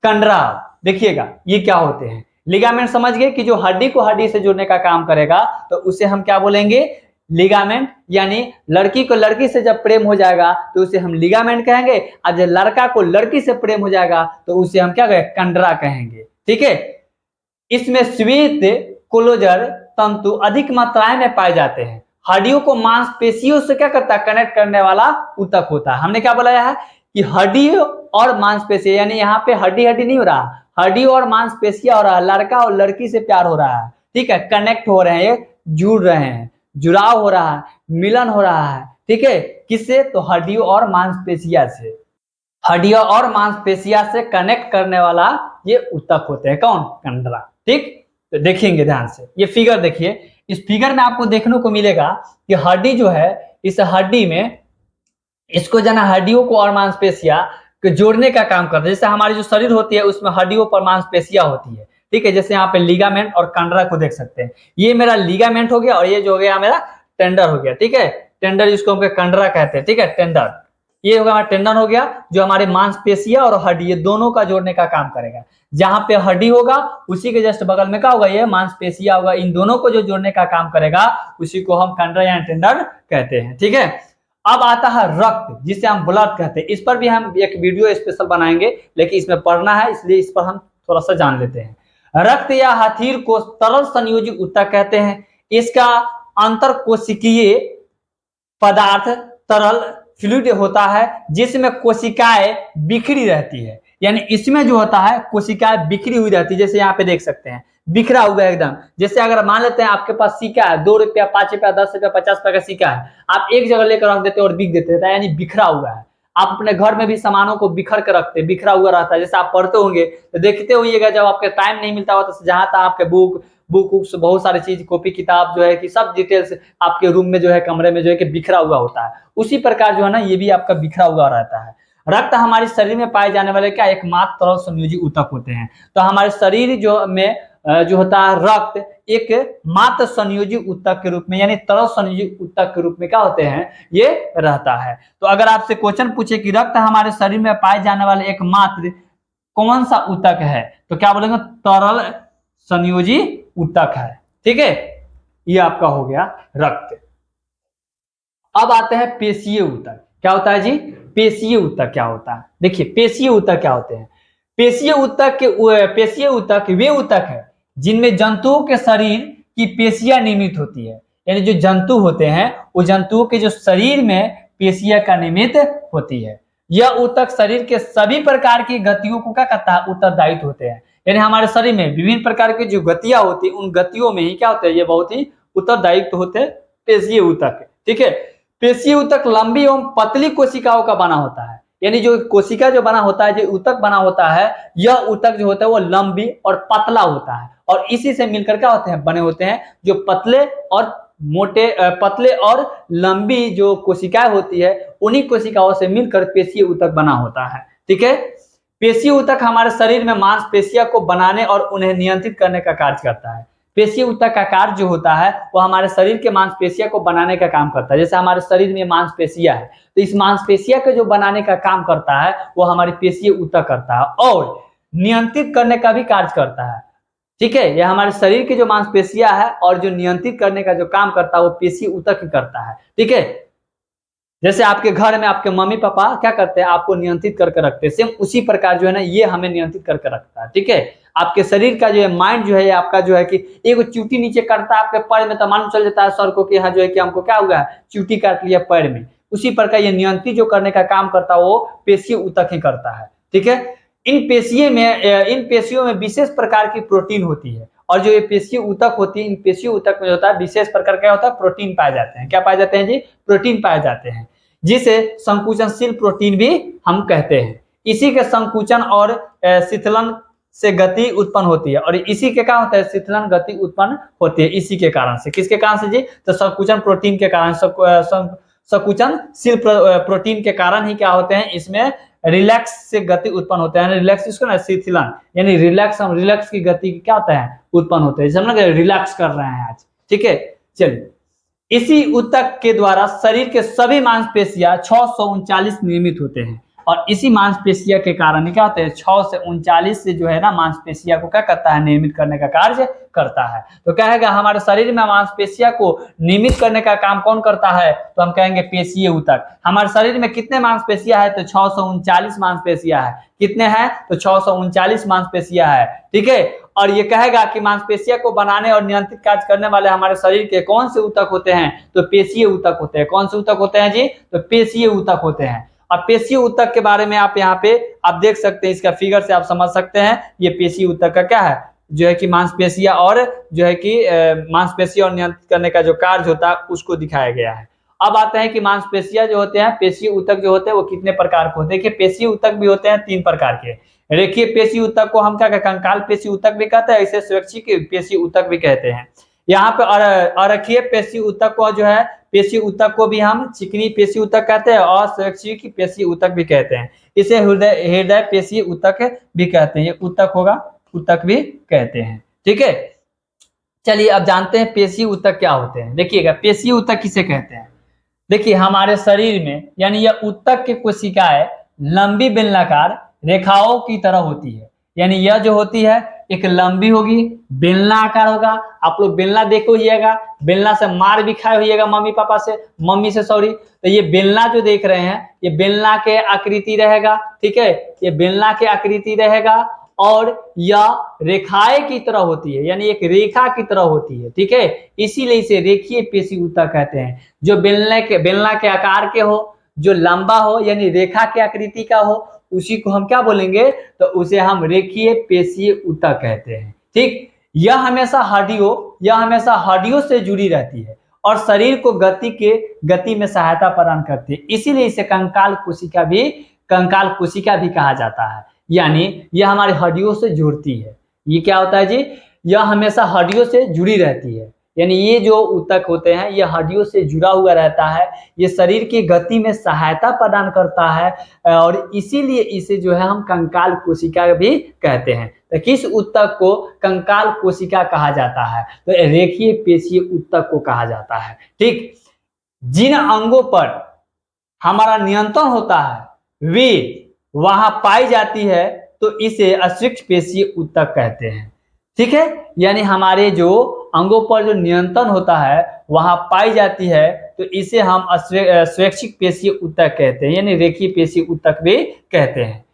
कंडरा देखिएगा ये क्या होते हैं, लिगामेंट समझ गए कि जो हड्डी को हड्डी से जोड़ने का काम करेगा, तो उसे हम क्या बोलेंगे, लिगामेंट। यानी लड़की को लड़की से जब प्रेम हो जाएगा तो उसे हम लिगामेंट कहेंगे, और जब लड़का को लड़की से प्रेम हो जाएगा तो उसे हम क्या कहेंगे, कंडरा कहेंगे, ठीक है। इसमें श्वेत कोलोजर तंतु अधिक मात्रा में पाए जाते हैं। हड्डियों को मांसपेशियों से क्या करता है, कनेक्ट करने वाला ऊतक होता है। हमने क्या बोला है कि हड्डी और मांसपेशी, यानी यहाँ पे हड्डी हड्डी नहीं हो रहा, हड्डी और मांसपेशियां हो रहा है, लड़का और लड़की से प्यार हो रहा है, ठीक है, कनेक्ट हो रहे हैं, जुड़ रहे हैं, जुड़ाव हो रहा है, मिलन हो रहा है, ठीक है, किससे, तो हड्डियों और मांसपेशिया से। हड्डियों और मांसपेशिया से कनेक्ट करने वाला ये ऊतक होते हैं, कौन, कंडरा, ठीक। तो देखेंगे ध्यान से, ये फिगर देखिए, इस फिगर में आपको देखने को मिलेगा कि हड्डी जो है, इस हड्डी में इसको जना हड्डियों को और मांसपेशिया को जोड़ने का काम करता है। जैसे हमारी जो शरीर होती है उसमें हड्डियों पर मांसपेशिया होती है, ठीक है, जैसे यहाँ पे लिगामेंट और कंडरा को देख सकते हैं। ये मेरा लिगामेंट हो गया और ये जो हो गया मेरा टेंडर हो गया, ठीक है, टेंडर जिसको हम कंडरा कहते हैं, ठीक है, टेंडर। ये होगा हमारा टेंडन हो गया, जो हमारे मांसपेशिया और हड्डी ये दोनों का जोड़ने का काम करेगा। जहां पे हड्डी होगा उसी के जस्ट बगल में क्या होगा, ये मांसपेशिया होगा, इन दोनों को जो जोड़ने का काम करेगा उसी को हम कंडरा या टेंडर कहते हैं, ठीक है। अब आता है रक्त, जिसे हम ब्लड कहते हैं। इस पर भी हम एक वीडियो स्पेशल बनाएंगे, लेकिन इसमें पढ़ना है इसलिए इस पर हम थोड़ा सा जान लेते हैं। रक्त या हथीर को तरल संयोजी ऊतक कहते हैं। इसका अंतर कोशिकीय पदार्थ तरल फ्लूइड होता है, जिसमें कोशिकाएं बिखरी रहती है। यानी इसमें जो होता है कोशिकाएं बिखरी हुई रहती है, जैसे यहाँ पे देख सकते हैं बिखरा हुआ है एकदम। जैसे अगर मान लेते हैं आपके पास सिक्का है, 2 रुपया, 5 रुपया, 10 रुपया, 50 रुपया का सिक्का है, आप एक जगह लेकर रख देते हैं और बिक देते हैं, यानी बिखरा हुआ है। आप अपने घर में भी सामानों को बिखर कर रखते हैं, बिखरा हुआ रहता है। जैसे आप पढ़ते होंगे तो देखते होइएगा, जब आपके टाइम नहीं मिलता होता, जहां तक आपके बुक बहुत सारी चीज, कॉपी किताब जो है कि सब डिटेल्स आपके रूम में जो है, कमरे में जो है कि बिखरा हुआ होता है। उसी प्रकार जो है ना, ये भी आपका बिखरा हुआ रहता है। रक्त हमारे शरीर में पाए जाने वाले क्या एकमात्र तरल संयोजी ऊतक होते हैं। तो हमारे शरीर जो में जो होता है रक्त एक मात्र संयोजी ऊतक के रूप में, यानी तरल संयोजी ऊतक के रूप में क्या होते हैं, ये रहता है। तो अगर आपसे क्वेश्चन पूछे कि रक्त हमारे शरीर में पाए जाने वाले एकमात्र कौन सा ऊतक है, तो क्या बोलेंगे, तरल संयोजी ऊतक है, ठीक है। ये आपका हो गया रक्त। अब आते हैं पेशीय ऊतक। क्या होता है जी, पेशीय ऊतक क्या होता है। देखिए पेशीय ऊतक क्या होते हैं। पेशीय ऊतक वे ऊतक है जिनमें जंतुओं के शरीर की पेशियां निर्मित होती है। यानी जो जंतु होते हैं वो जंतुओं के जो शरीर में पेशियां का निर्मित होती है। यह ऊतक शरीर के सभी प्रकार की गतियों को क्या करता है, उत्तरदायित्व होते हैं। यानी हमारे शरीर में विभिन्न प्रकार की जो गतियां होती है, उन गतियों में ही क्या होते हैं, ये बहुत ही उत्तरदायित्व होते हैं पेशीय ऊतक, ठीक है। पेशीय ऊतक लंबी एवं पतली कोशिकाओं का बना होता है। यानी जो कोशिका जो बना होता है, जो ऊतक बना होता है, यह ऊतक जो होता है वो लंबी और पतला होता है, और इसी से मिलकर क्या होते हैं, बने होते हैं। जो पतले और लंबी जो कोशिकाएं होती है, उन्हीं कोशिकाओं से मिलकर पेशीय ऊतक बना होता है, ठीक है। पेशीय ऊतक हमारे शरीर में मांसपेशियों को बनाने और उन्हें नियंत्रित करने का कार्य करता है। पेशीय ऊतक का कार्य जो होता है वो हमारे शरीर के मांसपेशियों को बनाने का काम करता है। जैसे हमारे शरीर में मांसपेशियां है तो इस मांसपेशियों को जो बनाने का काम करता है वो हमारी पेशीय ऊतक करता है और नियंत्रित करने का भी कार्य करता है। ठीक है, यह हमारे शरीर की जो मांसपेशियां है और जो नियंत्रित करने का जो काम करता है वो पेशीय ऊतक ही करता है। ठीक है, जैसे आपके घर में आपके मम्मी पापा क्या करते हैं, आपको नियंत्रित करके रखते हैं, सेम उसी प्रकार जो है ना ये हमें नियंत्रित करके रखता है। ठीक है, आपके शरीर का जो है माइंड जो है आपका जो है कि एक चूटी नीचे काटता है आपके पैर में तो मालूम चल जाता है सर को कि हाँ जो है कि हमको क्या हुआ है, चूटी काट लिया पैर में। उसी प्रकार ये नियंत्रित जो करने का काम करता है वो पेशीय ऊतक ही करता है। ठीक है, इन पेशियों में विशेष प्रकार की प्रोटीन होती है और जो ये पेशीय ऊतक होती है इन पेशीय ऊतक में होता है विशेष प्रकार क्या होता है, प्रोटीन पाए जाते हैं। क्या पाए जाते हैं जी, प्रोटीन पाए जाते हैं, जिसे संकुचनशील प्रोटीन भी हम कहते हैं। इसी के संकुचन और शिथिलन से गति उत्पन्न होती है और इसी के क्या होता है, शिथिलन गति उत्पन्न होती है इसी के कारण से। किसके कारण से जी, तो संकुचन प्रोटीन के कारण, संकुचनशील प्रोटीन के कारण ही क्या होते हैं, इसमें रिलैक्स से गति उत्पन्न होता है। रिलैक्स इसको ना शिथिलन यानी रिलैक्स, हम रिलैक्स की गति क्या होता है, उत्पन्न होते हैं। जैसे हम लोग रिलैक्स कर रहे हैं आज। ठीक है, चलिए इसी ऊतक के द्वारा शरीर के सभी मांसपेशियां 639 निर्मित होते हैं और इसी मांसपेशिया के कारण क्या होता है, 6 से 39 से जो है ना मांसपेशिया को क्या करता है, निर्मित करने का कार्य करता है। तो कहेगा हमारे शरीर में मांसपेशिया को निर्मित करने का काम कौन करता है, तो हम कहेंगे पेशीय ऊतक। हमारे शरीर में कितने मांसपेशिया है, तो 639 मांसपेशिया है। कितने हैं, तो 639 मांसपेशिया है। ठीक है, और ये कहेगा कि मांसपेशिया को बनाने और नियंत्रित कार्य करने वाले हमारे शरीर के कौन से ऊतक होते हैं, तो पेशीय ऊतक होते हैं। कौन से ऊतक होते हैं जी, तो पेशीय ऊतक होते हैं। अब पेशीय ऊतक के बारे में आप यहाँ पे आप देख सकते हैं, इसका फिगर से आप समझ सकते हैं ये पेशीय ऊतक का क्या है, जो है कि मांसपेशिया और जो है कि मांसपेशिया और नियंत्रित करने का जो कार्य होता है उसको दिखाया गया है। अब आते हैं कि मांसपेशिया जो होते हैं, पेशीय ऊतक जो होते हैं वो कितने प्रकार के होते हैं। देखिए पेशीय ऊतक भी होते हैं 3 प्रकार के। रेखीय पेशीय ऊतक को हम क्या कहते हैं, कंकाल पेशीय ऊतक भी कहते हैं, ऐसे स्वैच्छिक पेशीय ऊतक भी कहते हैं। यहाँ पे अरेखीय पेशीय ऊतक को जो है, पेशीय ऊतक को भी हम चिकनी पेशीय ऊतक कहते हैं और स्वैच्छिक पेशीय ऊतक भी कहते हैं। इसे हृदय पेशीय ऊतक भी कहते हैं। ये ऊतक होगा, ऊतक भी कहते हैं। ठीक है, चलिए अब जानते हैं पेशीय ऊतक क्या होते हैं। देखिएगा पेशीय ऊतक किसे कहते हैं। देखिए हमारे शरीर में यानी यह ऊतक की कोशिकाएं लंबी बेलनाकार रेखाओं की तरह होती है। यानी यह जो होती है एक लंबी होगी, बेलना आकार होगा। आप लोग बेलना देखो होइएगा, बेलना से मार भी खाए होइएगा मम्मी से सॉरी। तो ये बेलना जो देख रहे हैं ये बेलना के आकृति रहेगा। ठीक है, ये बेलना के आकृति रहेगा और यह रेखाएं की तरह होती है, यानी एक रेखा की तरह होती है। ठीक है, इसीलिए इसे रेखीय पेशीय ऊतक कहते हैं। जो बेलना के आकार के हो, जो लंबा हो यानी रेखा के आकृति का हो, उसी को हम क्या बोलेंगे, तो उसे हम रेखीय पेशीय ऊतक कहते हैं। ठीक, यह हमेशा हड्डियों से जुड़ी रहती है और शरीर को गति में सहायता प्रदान करती है। इसीलिए इसे कंकाल कोशिका भी कहा जाता है। यानी यह हमारे हड्डियों से जुड़ती है। ये क्या होता है जी, यह हमेशा हड्डियों से जुड़ी रहती है। यानी ये जो ऊतक होते हैं ये हड्डियों से जुड़ा हुआ रहता है। ये शरीर की गति में सहायता प्रदान करता है और इसीलिए इसे जो है हम कंकाल कोशिका भी कहते हैं। तो किस ऊतक को कंकाल कोशिका कहा जाता है, तो रेखीय पेशीय ऊतक को कहा जाता है। ठीक, जिन अंगों पर हमारा नियंत्रण होता है वे वहां पाई जाती है तो इसे अस्विक्ष पेशीय ऊतक कहते हैं। ठीक है, यानी हमारे जो अंगों पर जो नियंत्रण होता है वहां पाई जाती है तो इसे हम स्वैच्छिक पेशीय ऊतक कहते हैं, यानी रेखीय पेशीय ऊतक भी कहते हैं।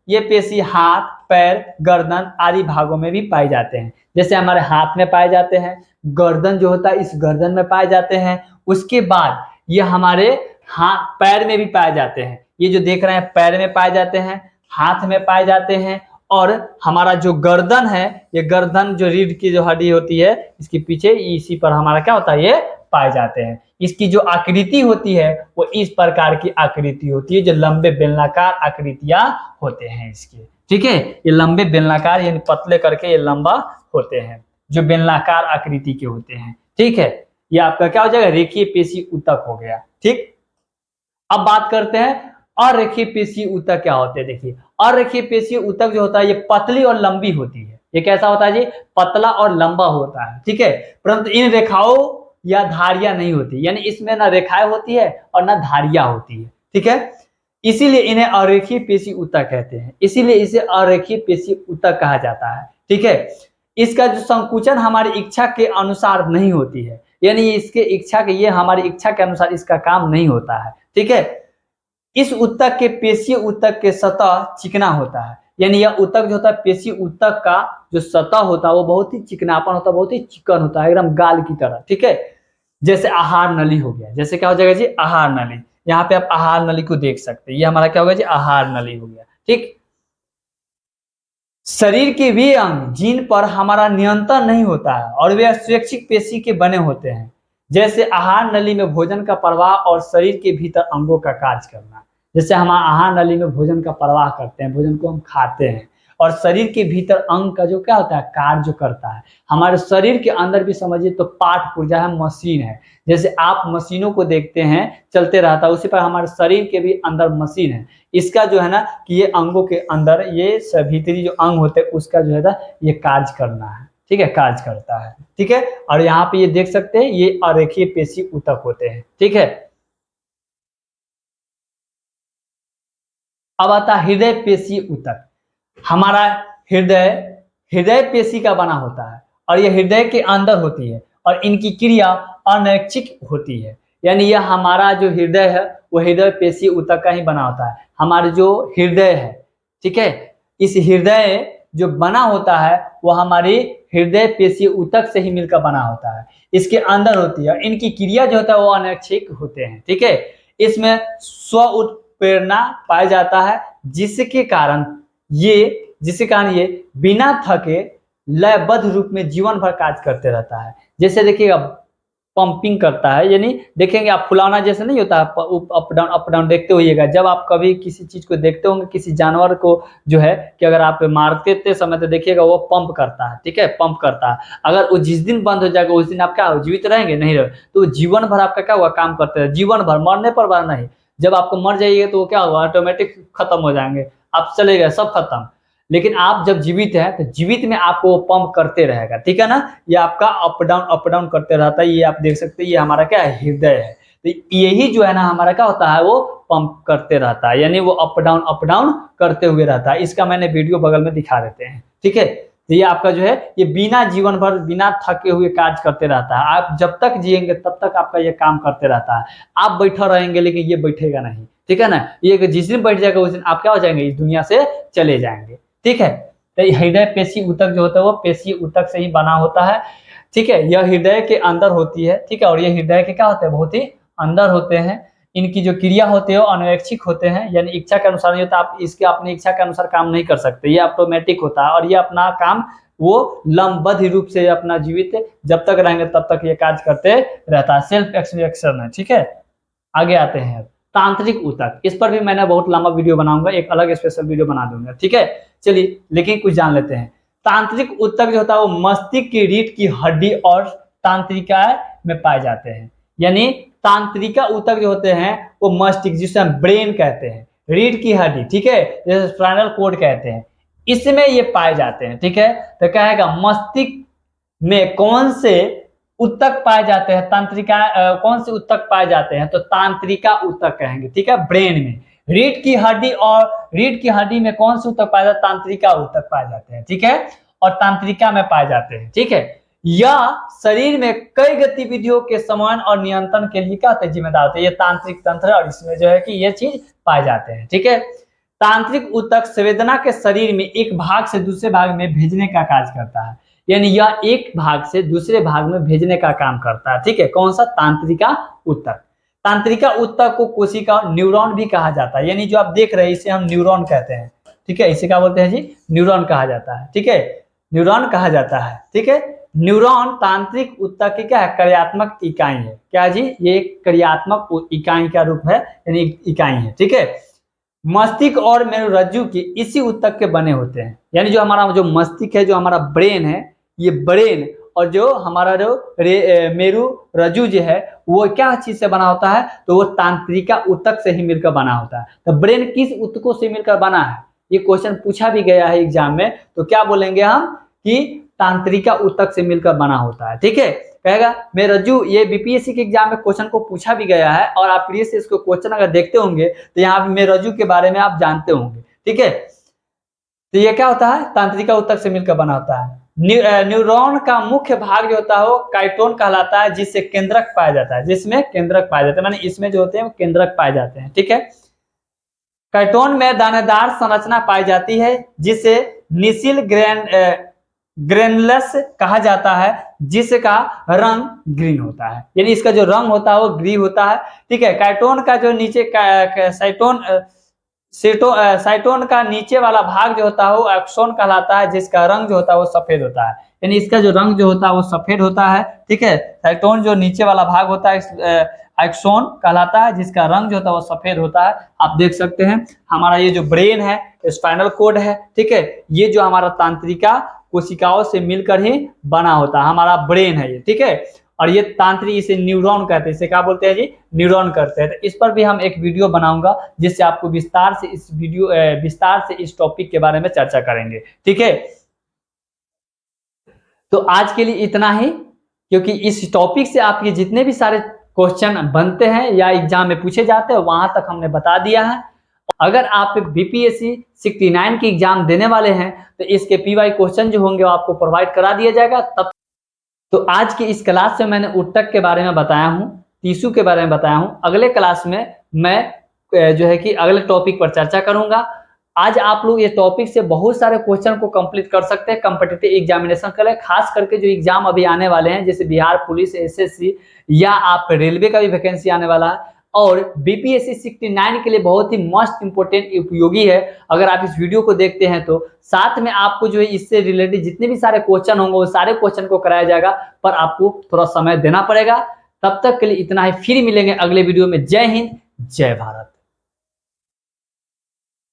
ये पेशी हाथ, पैर, गर्दन आदि भागों में भी पाए जाते हैं। जैसे हमारे हाथ में पाए जाते हैं, गर्दन जो होता है इस गर्दन में पाए जाते हैं। उसके बाद ये हमारे हाथ पैर में भी पाए जाते हैं। ये जो देख रहे हैं पैर में पाए जाते हैं, हाथ में पाए जाते हैं और हमारा जो गर्दन है, ये गर्दन जो रीढ़ की जो हड्डी होती है इसके पीछे इसी पर हमारा क्या होता है, ये पाए जाते हैं। इसकी जो आकृति होती है वो इस प्रकार की आकृति होती है, जो लंबे बेलनाकार आकृतियां होते हैं इसके। ठीक है, ये लंबे बेलनाकार यानी पतले करके ये लंबा होते हैं, जो बेलनाकार आकृति के होते हैं। ठीक है, ये आपका क्या हो जाएगा, रेखीय पेशीय ऊतक हो गया। ठीक, अब बात करते हैं अरेखीय पेशीय ऊतक क्या होते हैं। देखिए अरेखीय पेशीय ऊतक जो होता है ये पतली और लंबी होती है, ये कैसा होता है जी, पतला और लंबा होता है, ठीक है। परंतु इन रेखाओं या धारियां नहीं होती, यानी इसमें ना रेखाएं होती है और ना धारियां होती है, ठीक है। इसीलिए इन्हें अरेखीय पेशी ऊतक कहते हैं, इसीलिए इसे अरेखीय पेशी ऊतक कहा जाता है, ठीक है। इसका जो संकुचन हमारी इच्छा के अनुसार नहीं होती है, यानी इसके इच्छा के, ये हमारी इच्छा के अनुसार इसका काम नहीं होता है, ठीक है। इस ऊतक के पेशीय ऊतक के सतह चिकना होता है, यानी यह ऊतक जो होता है, पेशीय ऊतक का जो सतह होता है वो बहुत ही चिकनापन होता है, बहुत ही चिकन होता है, एकदम गाल की तरह, ठीक है। जैसे आहार नली हो गया, जैसे क्या हो जाएगा जी, आहार नली। यहाँ पे आप आहार नली को देख सकते हैं, ये हमारा क्या होगा जी, आहार नली हो गया, ठीक। शरीर के वे अंग जिन पर हमारा नियंत्रण नहीं होता है और वे स्वैच्छिक पेशी के बने होते हैं, जैसे आहार नली में भोजन का प्रवाह और शरीर के भीतर अंगों का कार्य करना। जैसे हम आहार नली में भोजन का प्रवाह करते हैं, भोजन को हम खाते हैं, और शरीर के भीतर अंग का जो क्या होता है, कार्य जो करता है। हमारे शरीर के अंदर भी समझिए तो पाठ पुर्जा है, मशीन है। जैसे आप मशीनों को देखते हैं चलते रहता है, उसी पर हमारे शरीर के भी अंदर मशीन है। इसका जो है ना कि ये अंगों के अंदर ये भीतरी जो अंग होते हैं उसका जो है ना ये कार्य करना है, ठीक है, कार्य करता है, ठीक है। और यहाँ पे ये देख सकते हैं ये अरेखीय पेशी ऊतक होते हैं, ठीक है। अब आता है हृदय पेशी ऊतक। हमारा हृदय हृदय पेशी का बना होता है और यह हृदय के अंदर होती है और इनकी क्रिया अनैच्छिक होती है, यानी यह हमारा जो हृदय है वो हृदय पेशी ऊतक का ही बना होता है। हमारे जो हृदय है, ठीक है, इस हृदय जो बना होता है वो हमारी हृदय पेशी ऊतक से ही मिलकर बना होता है, इसके अंदर होती है। इनकी क्रिया जो होता है वो अनैच्छिक होते हैं, ठीक है। इसमें स्व उत्प्रेरणा पाया जाता है, जिसके कारण ये बिना थके लयबद्ध रूप में जीवन भर कार्य करते रहता है। जैसे देखिएगा पंपिंग करता है, यानी देखेंगे आप फुलाना जैसे नहीं होता है, अप डाउन देखते होइएगा। जब आप कभी किसी चीज को देखते होंगे, किसी जानवर को जो है कि अगर आप मारते समय तो देखिएगा वो पंप करता है, ठीक है, पंप करता है। अगर वो जिस दिन बंद हो जाएगा उस दिन आप क्या जीवित रहेंगे, नहीं रहे, तो जीवन भर आपका क्या हुआ, काम करते रहे, जीवन भर, मरने पर बार नहीं। जब आपको मर जाइएगा तो वो क्या हुआ, ऑटोमेटिक खत्म हो जाएंगे, आप चले गए, सब खत्म। लेकिन आप जब जीवित है तो जीवित में आपको वो पंप करते रहेगा, ठीक है ना। ये आपका अप डाउन करते रहता है। ये आप देख सकते हैं, ये हमारा क्या है, हृदय है। तो यही जो है ना हमारा क्या होता है, वो पंप करते रहता है, यानी वो अप डाउन करते हुए रहता है। इसका मैंने वीडियो बगल में दिखा देते हैं, ठीक है। तो ये आपका जो है ये बिना जीवन भर बिना थके हुए कार्य करते रहता है। आप जब तक जिएंगे तब तक आपका ये काम करते रहता है। आप बैठा रहेंगे लेकिन ये बैठेगा नहीं, ठीक है ना। ये जिस दिन बैठ जाएगा उस दिन आप क्या हो जाएंगे, इस दुनिया से चले जाएंगे, ठीक है। तो हृदय पेशी ऊतक जो होता है वो पेशी ऊतक से ही बना होता है, ठीक है। यह हृदय के अंदर होती है, ठीक है, और ये हृदय के क्या होते हैं, बहुत ही अंदर होते हैं। इनकी जो क्रिया होते हैं वो अनैच्छिक होते हैं, यानी इच्छा के अनुसार नहीं होता। आप इसके अपनी इच्छा के अनुसार काम नहीं कर सकते, ये ऑटोमेटिक होता है। और ये अपना काम वो लंबबद्ध रूप से अपना जीवित जब तक रहेंगे तब तक ये कार्य करते रहता है, सेल्फ एक्सप्रेशन है, ठीक है। आगे आते हैं तांत्रिक ऊतक। इस पर भी मैंने बहुत लंबा वीडियो बनाऊंगा, एक अलग स्पेशल वीडियो बना दूंगा, ठीक है। चलिए लेकिन कुछ जान लेते हैं। तांत्रिक ऊतक जो होता है वो मस्तिष्क की रीढ़ की हड्डी और तांत्रिका में पाए जाते हैं, यानी तांत्रिका ऊतक जो होते हैं वो मस्तिष्क, जिसे हम ब्रेन कहते हैं, रीढ़ की हड्डी, ठीक है, जैसे स्पाइनल कोड कहते हैं, इसमें ये पाए जाते हैं, ठीक है। तो कहेगा मस्तिष्क में कौन से ऊतक पाए जाते हैं, तांत्रिका कौन से ऊतक पाए जाते हैं, तो तांत्रिका ऊतक कहेंगे, ठीक है। ब्रेन में रीढ़ की हड्डी, और रीढ़ की हड्डी में कौन से ऊतक पाए जाते हैं, तांत्रिका ऊतक पाए जाते हैं, ठीक है, और तांत्रिका में पाए जाते हैं, ठीक है। यह शरीर में कई गतिविधियों के समन्वय और नियंत्रण के लिए क्या होता है, जिम्मेदार होता है। ये तांत्रिक तंत्र, और इसमें जो है कि ये चीज पाए जाते हैं, ठीक है। तांत्रिक ऊतक संवेदना के शरीर में एक भाग से दूसरे भाग में भेजने का कार्य करता है, यानी यह एक भाग से दूसरे भाग में भेजने का काम करता है, ठीक है। कौन सा, तांत्रिका ऊतक। तांत्रिका ऊतक को कोशिका न्यूरॉन भी कहा जाता है, यानी जो आप देख रहे हैं इसे हम न्यूरॉन कहते हैं, ठीक है। इसे क्या बोलते हैं जी, न्यूरॉन कहा जाता है, ठीक है, न्यूरॉन कहा जाता है, ठीक है। न्यूरॉन तांत्रिक ऊतक की क्या है, क्रियात्मक इकाई है। क्या जी, ये एक क्रियात्मक इकाई का रूप है, यानी इकाई है, ठीक है। मस्तिष्क और मेरुरज्जु के इसी ऊतक के बने होते हैं, यानी जो हमारा जो मस्तिष्क है, जो हमारा ब्रेन है, ये ब्रेन और जो हमारा जो मेरुरज्जु जो है वो क्या चीज से बना होता है, तो वो तांत्रिका ऊतक से ही मिलकर बना होता है। तो ब्रेन किस ऊतकों से मिलकर बना है, ये क्वेश्चन पूछा भी गया है एग्जाम में। तो क्या बोलेंगे हम कि तांत्रिका ऊतक से मिलकर बना होता है। ठीक है, कहेगा मैं रज्जु, ये बीपीएससी के एग्जाम में क्वेश्चन को पूछा भी गया है और आप प्लीज से इसको क्वेश्चन अगर देखते होंगे तो यहाँ मैं रज्जु के बारे में आप जानते होंगे। ठीक है, तो ये क्या होता है, तांत्रिका ऊतक से मिलकर बना होता है। न्यूरॉन का मुख्य भाग जो होता है वो काइटोन कहलाता है, जिससे केंद्रक पाया जाता है, जिसमें केंद्रक पाया जाता है, माने इसमें जो होते हैं वो केंद्रक पाए जाते हैं। ठीक है, काइटोन में दानेदार संरचना पाई जाती है जिसे निसिल ग्रेनुलस कहा जाता है, जिसका रंग ग्रीन होता है, यानी इसका जो रंग होता है वो ग्रीन होता है। ठीक है, काइटोन का जो नीचे साइटोन का नीचे वाला भाग जो होता है वो एक्सोन कहलाता है, जिसका रंग जो होता है वो सफेद होता है, यानी इसका जो रंग जो होता है वो सफेद होता है। ठीक है, साइटोन जो नीचे वाला भाग होता है एक्सोन कहलाता है, जिसका रंग जो होता है वो सफेद होता है। आप देख सकते हैं हमारा ये जो ब्रेन है, स्पाइनल कोड है, ठीक है, ये जो हमारा तांत्रिका कोशिकाओं से मिलकर ही बना होता है, हमारा ब्रेन है ये। ठीक है, और ये तांत्रिक, इसे न्यूरॉन कहते हैं, इसे क्या बोलते हैं जी, न्यूरॉन करते हैं। तो इस पर भी हम एक वीडियो बनाऊंगा जिससे आपको विस्तार से इस टॉपिक के बारे में चर्चा करेंगे। ठीक है, तो आज के लिए इतना ही, क्योंकि इस टॉपिक से आपके जितने भी सारे क्वेश्चन बनते हैं या एग्जाम में पूछे जाते हैं वहां तक हमने बता दिया है। अगर आप बीपीएससी 69 की एग्जाम देने वाले हैं तो इसके पीवाई क्वेश्चन जो होंगे वो आपको प्रोवाइड करा दिया जाएगा। तब तो आज की इस क्लास में मैंने ऊतक के बारे में बताया हूँ, टिश्यू के बारे में बताया हूँ। अगले क्लास में मैं जो है कि अगले टॉपिक पर चर्चा करूंगा। आज आप लोग ये टॉपिक से बहुत सारे क्वेश्चन को कंप्लीट कर सकते हैं कॉम्पिटिटिव एग्जामिनेशन के लिए, खास करके जो एग्जाम अभी आने वाले हैं जैसे बिहार पुलिस, एसएससी या आप रेलवे का भी वैकेंसी आने वाला है, और बीपीएससी 69 के लिए बहुत ही मस्ट इंपोर्टेंट उपयोगी है। अगर आप इस वीडियो को देखते हैं तो साथ में आपको जो है इससे रिलेटेड जितने भी सारे क्वेश्चन होंगे वो सारे क्वेश्चन को कराया जाएगा, पर आपको थोड़ा समय देना पड़ेगा। तब तक के लिए इतना ही, फिर मिलेंगे अगले वीडियो में। जय हिंद, जय भारत।